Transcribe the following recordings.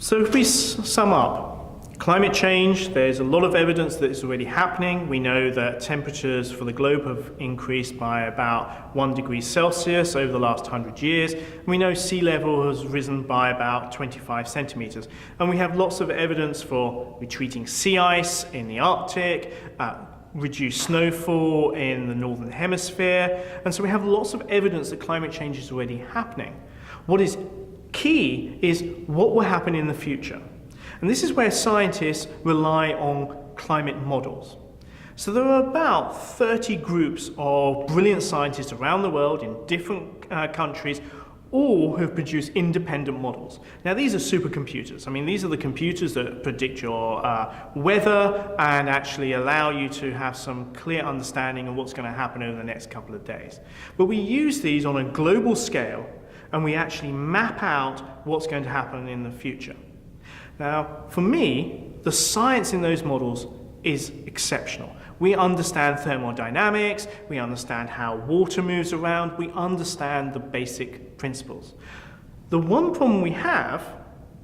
So if we sum up, climate change, there's a lot of evidence that it's already happening. We know that temperatures for the globe have increased by about 1 degree Celsius over the last 100 years. And we know sea level has risen by about 25 centimeters. And we have lots of evidence for retreating sea ice in the Arctic, reduced snowfall in the northern hemisphere. And so we have lots of evidence that climate change is already happening. What is key is what will happen in the future. And this is where scientists rely on climate models. So there are about 30 groups of brilliant scientists around the world in different countries, all who have produced independent models. Now these are supercomputers. I mean, these are the computers that predict your weather and actually allow you to have some clear understanding of what's going to happen over the next couple of days. But we use these on a global scale and we actually map out what's going to happen in the future. Now, for me, the science in those models is exceptional. We understand thermodynamics, we understand how water moves around, we understand the basic principles. The one problem we have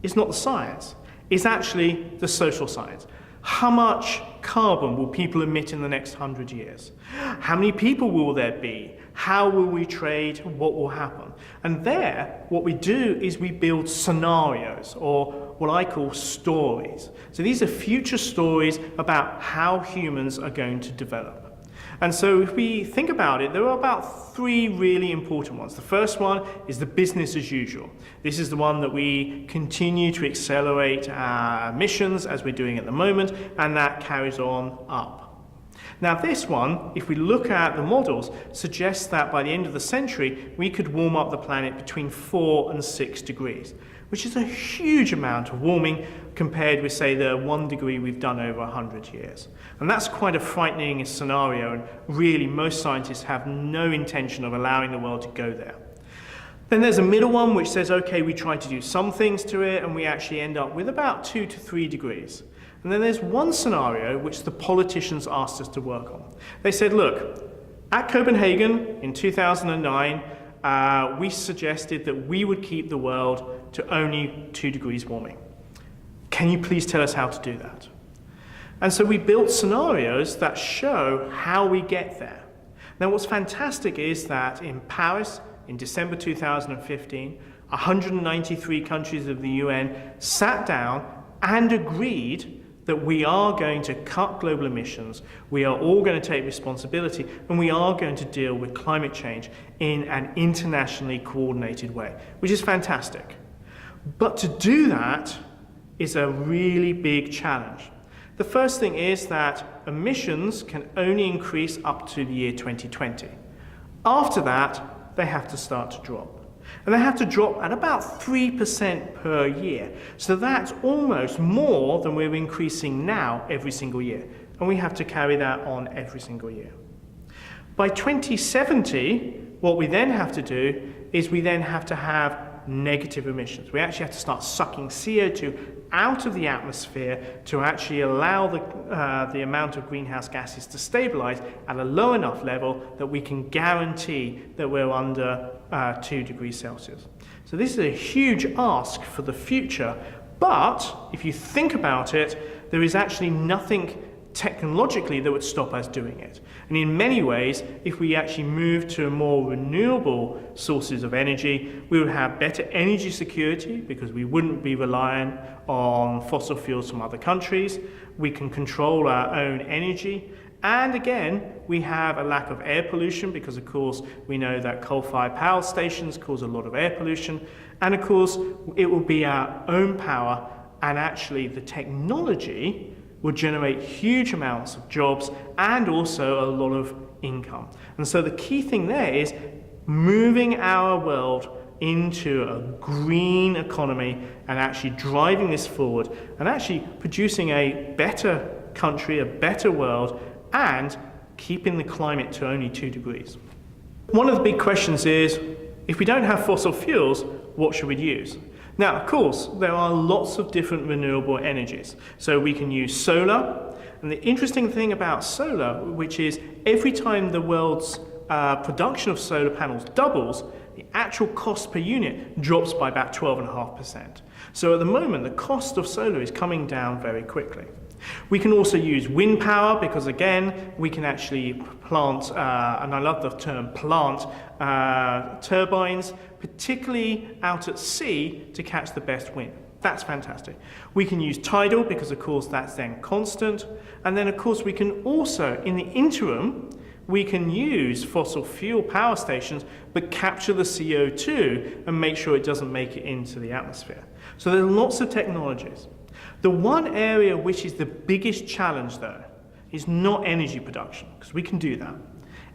is not the science, it's actually the social science. How much carbon will people emit in the next 100 years? How many people will there be? How will we trade? What will happen? And there, what we do is we build scenarios, or what I call stories. So these are future stories about how humans are going to develop. And so if we think about it, there are about 3 really important ones. The first one is the business as usual. This is the one that we continue to accelerate our emissions as we're doing at the moment, and that carries on up. Now this one, if we look at the models, suggests that by the end of the century, we could warm up the planet between 4 and 6 degrees, which is a huge amount of warming compared with, say, the 1 degree we've done over 100 years. And that's quite a frightening scenario, and really most scientists have no intention of allowing the world to go there. Then there's a middle one which says, okay, we try to do some things to it, and we actually end up with about 2 to 3 degrees. And then there's one scenario which the politicians asked us to work on. They said, look, at Copenhagen in 2009, we suggested that we would keep the world to only 2 degrees warming. Can you please tell us how to do that? And so we built scenarios that show how we get there. Now what's fantastic is that in Paris, in December 2015, 193 countries of the UN sat down and agreed that we are going to cut global emissions, we are all going to take responsibility, and we are going to deal with climate change in an internationally coordinated way, which is fantastic. But to do that is a really big challenge. The first thing is that emissions can only increase up to the year 2020. After that, they have to start to drop. And they have to drop at about 3% per year. So that's almost more than we're increasing now every single year. And we have to carry that on every single year. By 2070, what we then have to do is we then have to have negative emissions. We actually have to start sucking CO2 out of the atmosphere to actually allow the amount of greenhouse gases to stabilize at a low enough level that we can guarantee that we're under 2 degrees Celsius. So this is a huge ask for the future, but if you think about it, there is actually nothing technologically that would stop us doing it. And in many ways, if we actually move to more renewable sources of energy, we would have better energy security because we wouldn't be reliant on fossil fuels from other countries. We can control our own energy. And again, we have a lack of air pollution because, of course, we know that coal-fired power stations cause a lot of air pollution. And of course, it will be our own power, and actually the technology will generate huge amounts of jobs and also a lot of income. And so the key thing there is moving our world into a green economy and actually driving this forward and actually producing a better country, a better world, and keeping the climate to only 2 degrees. One of the big questions is, if we don't have fossil fuels, what should we use? Now, of course, there are lots of different renewable energies. So we can use solar. And the interesting thing about solar, which is every time the world's production of solar panels doubles, the actual cost per unit drops by about 12.5%. So at the moment, the cost of solar is coming down very quickly. We can also use wind power because, again, we can actually plant, and I love the term plant, turbines, particularly out at sea to catch the best wind. That's fantastic. We can use tidal because, of course, that's then constant. And then, of course, we can also, in the interim, we can use fossil fuel power stations but capture the CO2 and make sure it doesn't make it into the atmosphere. So there's lots of technologies. The one area which is the biggest challenge, though, is not energy production, because we can do that.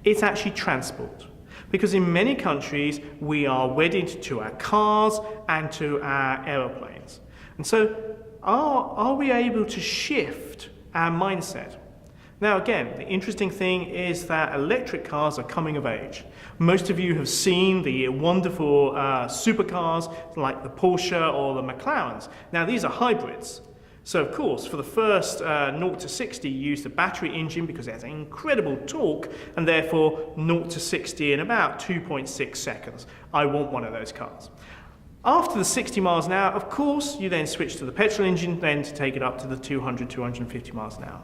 It's actually transport. Because in many countries, we are wedded to our cars and to our aeroplanes. And so are we able to shift our mindset? Now, again, the interesting thing is that electric cars are coming of age. Most of you have seen the wonderful supercars like the Porsche or the McLarens. Now, these are hybrids. So, of course, for the first 0 to 60, you use the battery engine because it has incredible torque, and therefore 0 to 60 in about 2.6 seconds. I want one of those cars. After the 60 miles an hour, of course, you then switch to the petrol engine, then to take it up to the 200, 250 miles an hour.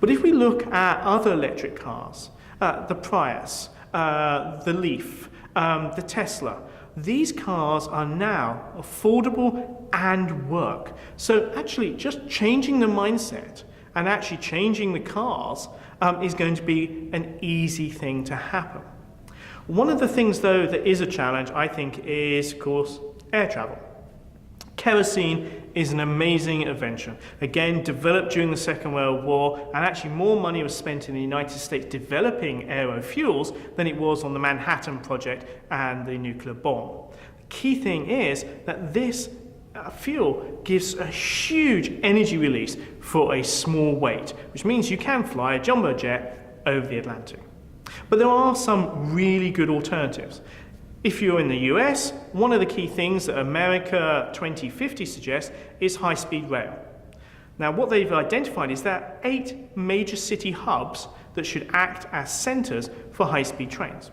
But if we look at other electric cars, the Prius, the Leaf, the Tesla, these cars are now affordable and work. So actually just changing the mindset and actually changing the cars is going to be an easy thing to happen. One of the things, though, that is a challenge, I think, is, of course, air travel. Kerosene is an amazing invention. Again, developed during the Second World War, and actually more money was spent in the United States developing aerofuels than it was on the Manhattan Project and the nuclear bomb. The key thing is that this fuel gives a huge energy release for a small weight, which means you can fly a jumbo jet over the Atlantic. But there are some really good alternatives. If you're in the US, one of the key things that America 2050 suggests is high-speed rail. Now, what they've identified is that 8 major city hubs that should act as centers for high-speed trains.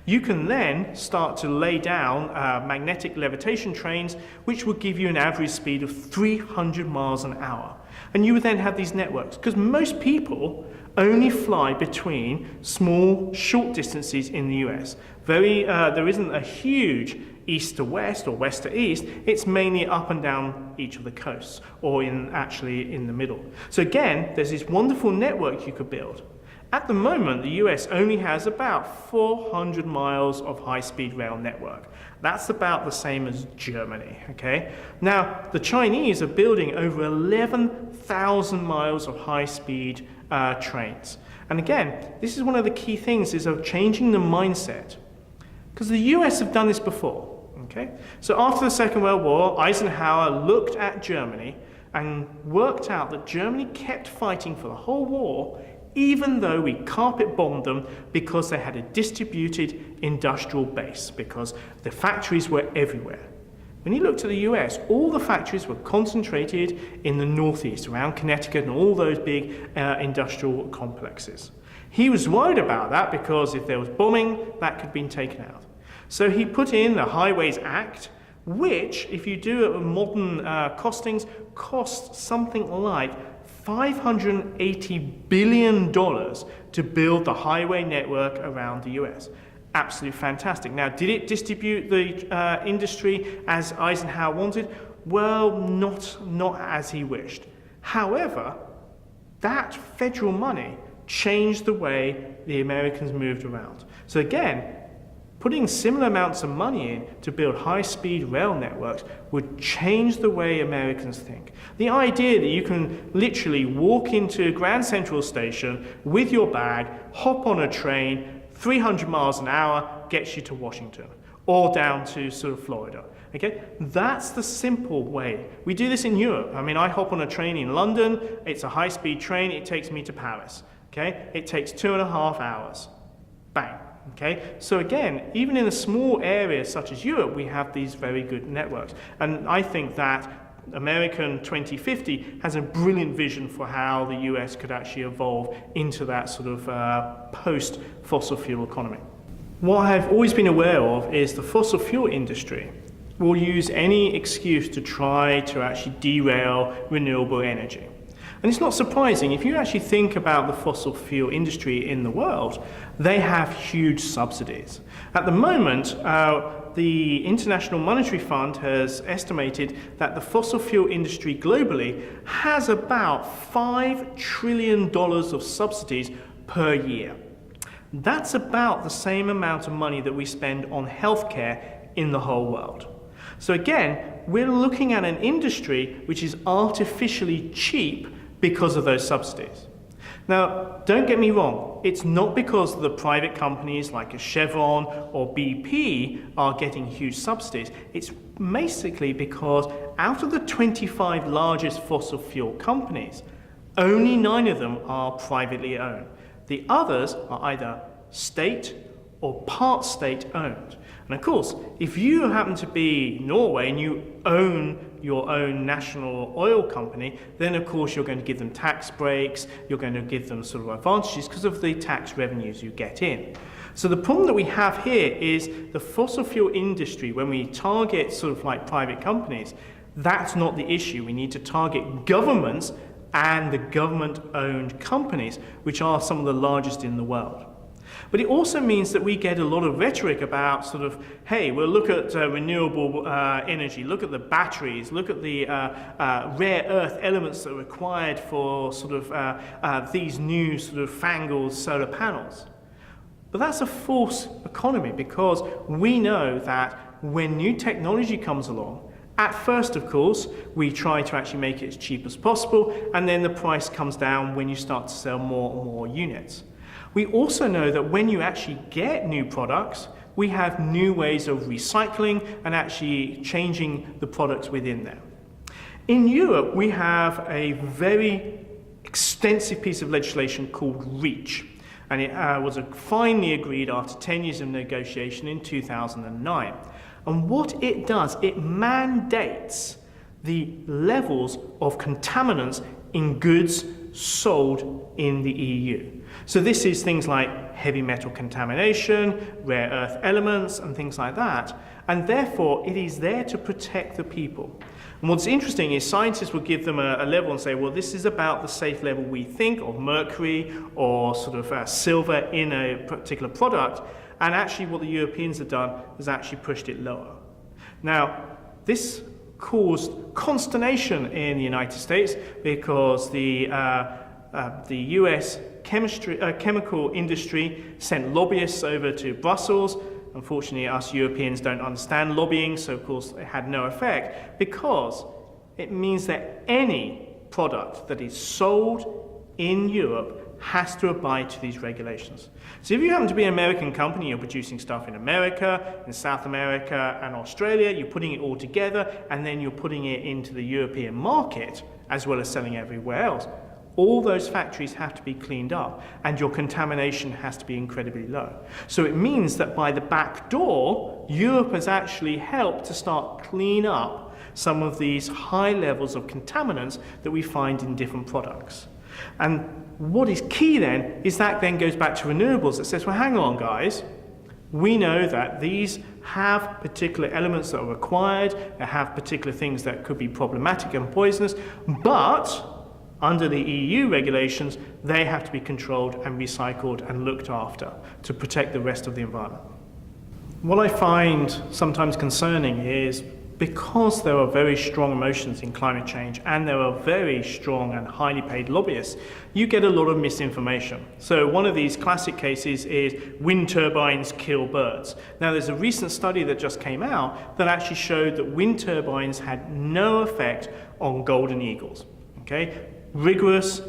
You can then start to lay down magnetic levitation trains, which would give you an average speed of 300 miles an hour. And you would then have these networks, because most people only fly between small, short distances in the US. There isn't a huge east to west or west to east. It's mainly up and down each of the coasts, or actually in the middle. So again, there's this wonderful network you could build. At the moment, the US only has about 400 miles of high-speed rail network. That's about the same as Germany, okay? Now, the Chinese are building over 11,000 miles of high-speed trains. And again, this is one of the key things, is of changing the mindset. Because the US have done this before, okay? So after the Second World War, Eisenhower looked at Germany and worked out that Germany kept fighting for the whole war, even though we carpet bombed them, because they had a distributed industrial base, because the factories were everywhere. When you looked at the US, all the factories were concentrated in the northeast, around Connecticut and all those big industrial complexes. He was worried about that because if there was bombing, that could be taken out. So he put in the Highways Act, which, if you do it with modern costings, costs something like $580 billion to build the highway network around the US. Absolutely fantastic. Now, did it distribute the industry as Eisenhower wanted? Well, not as he wished. However, that federal money changed the way the Americans moved around. So again, putting similar amounts of money in to build high-speed rail networks would change the way Americans think. The idea that you can literally walk into Grand Central Station with your bag, hop on a train, 300 miles an hour gets you to Washington, or down to sort of Florida. Okay, that's the simple way. We do this in Europe. I mean, I hop on a train in London, it's a high-speed train, it takes me to Paris. Okay, it takes 2.5 hours. Bang. Okay, so again, even in a small area such as Europe, we have these very good networks. And I think that American 2050 has a brilliant vision for how the US could actually evolve into that sort of post-fossil fuel economy. What I've always been aware of is the fossil fuel industry will use any excuse to try to actually derail renewable energy. And it's not surprising, if you actually think about the fossil fuel industry in the world, they have huge subsidies. At the moment, the International Monetary Fund has estimated that the fossil fuel industry globally has about $5 trillion of subsidies per year. That's about the same amount of money that we spend on healthcare in the whole world. So again, we're looking at an industry which is artificially cheap because of those subsidies. Now, don't get me wrong, it's not because the private companies like a Chevron or BP are getting huge subsidies. It's basically because out of the 25 largest fossil fuel companies, only 9 of them are privately owned. The others are either state or part state owned. And of course, if you happen to be Norway and you own your own national oil company, then of course you're going to give them tax breaks, you're going to give them sort of advantages because of the tax revenues you get in. So the problem that we have here is the fossil fuel industry, when we target sort of like private companies, that's not the issue. We need to target governments and the government-owned companies, which are some of the largest in the world. But it also means that we get a lot of rhetoric about sort of, hey, we'll look at renewable energy, look at the batteries, look at the rare earth elements that are required for sort of these new sort of fangled solar panels. But that's a false economy, because we know that when new technology comes along, at first, of course, we try to actually make it as cheap as possible, and then the price comes down when you start to sell more and more units. We also know that when you actually get new products, we have new ways of recycling and actually changing the products within them. In Europe, we have a very extensive piece of legislation called REACH, and it was finally agreed after 10 years of negotiation in 2009. And what it does, it mandates the levels of contaminants in goods sold in the EU. So this is things like heavy metal contamination, rare earth elements, and things like that. And therefore, it is there to protect the people. And what's interesting is scientists will give them a level and say, well, this is about the safe level we think of mercury or sort of silver in a particular product. And actually what the Europeans have done is actually pushed it lower. Now, this caused consternation in the United States because the US chemical industry sent lobbyists over to Brussels. Unfortunately, us Europeans don't understand lobbying, so of course it had no effect, because it means that any product that is sold in Europe has to abide to these regulations. So if you happen to be an American company, you're producing stuff in America, in South America and Australia, you're putting it all together and then you're putting it into the European market as well as selling everywhere else. All those factories have to be cleaned up and your contamination has to be incredibly low. So it means that by the back door, Europe has actually helped to start clean up some of these high levels of contaminants that we find in different products. And what is key then is that then goes back to renewables that says, well, hang on, guys. We know that these have particular elements that are required, they have particular things that could be problematic and poisonous, but under the EU regulations, they have to be controlled and recycled and looked after to protect the rest of the environment. What I find sometimes concerning is because there are very strong emotions in climate change and there are very strong and highly paid lobbyists, you get a lot of misinformation. So one of these classic cases is wind turbines kill birds. Now there's a recent study that just came out that actually showed that wind turbines had no effect on golden eagles. Okay? Rigorous,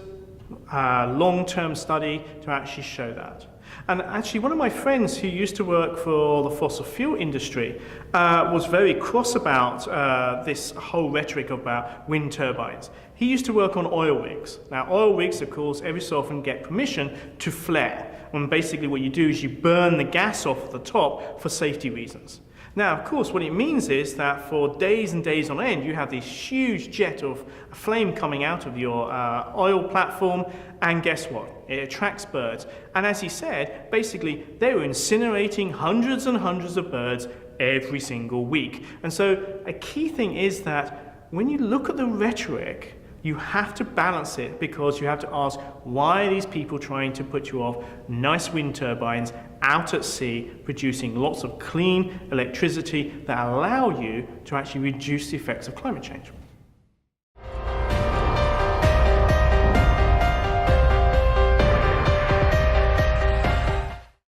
long-term study to actually show that. And actually, one of my friends who used to work for the fossil fuel industry was very cross about this whole rhetoric about wind turbines. He used to work on oil rigs. Now, oil rigs, of course, every so often get permission to flare. And basically what you do is you burn the gas off the top for safety reasons. Now, of course, what it means is that for days and days on end, you have this huge jet of flame coming out of your oil platform, and guess what? It attracts birds. And as he said, basically, they were incinerating hundreds and hundreds of birds every single week. And so a key thing is that when you look at the rhetoric, you have to balance it, because you have to ask, why are these people trying to put you off nice wind turbines out at sea, producing lots of clean electricity that allow you to actually reduce the effects of climate change?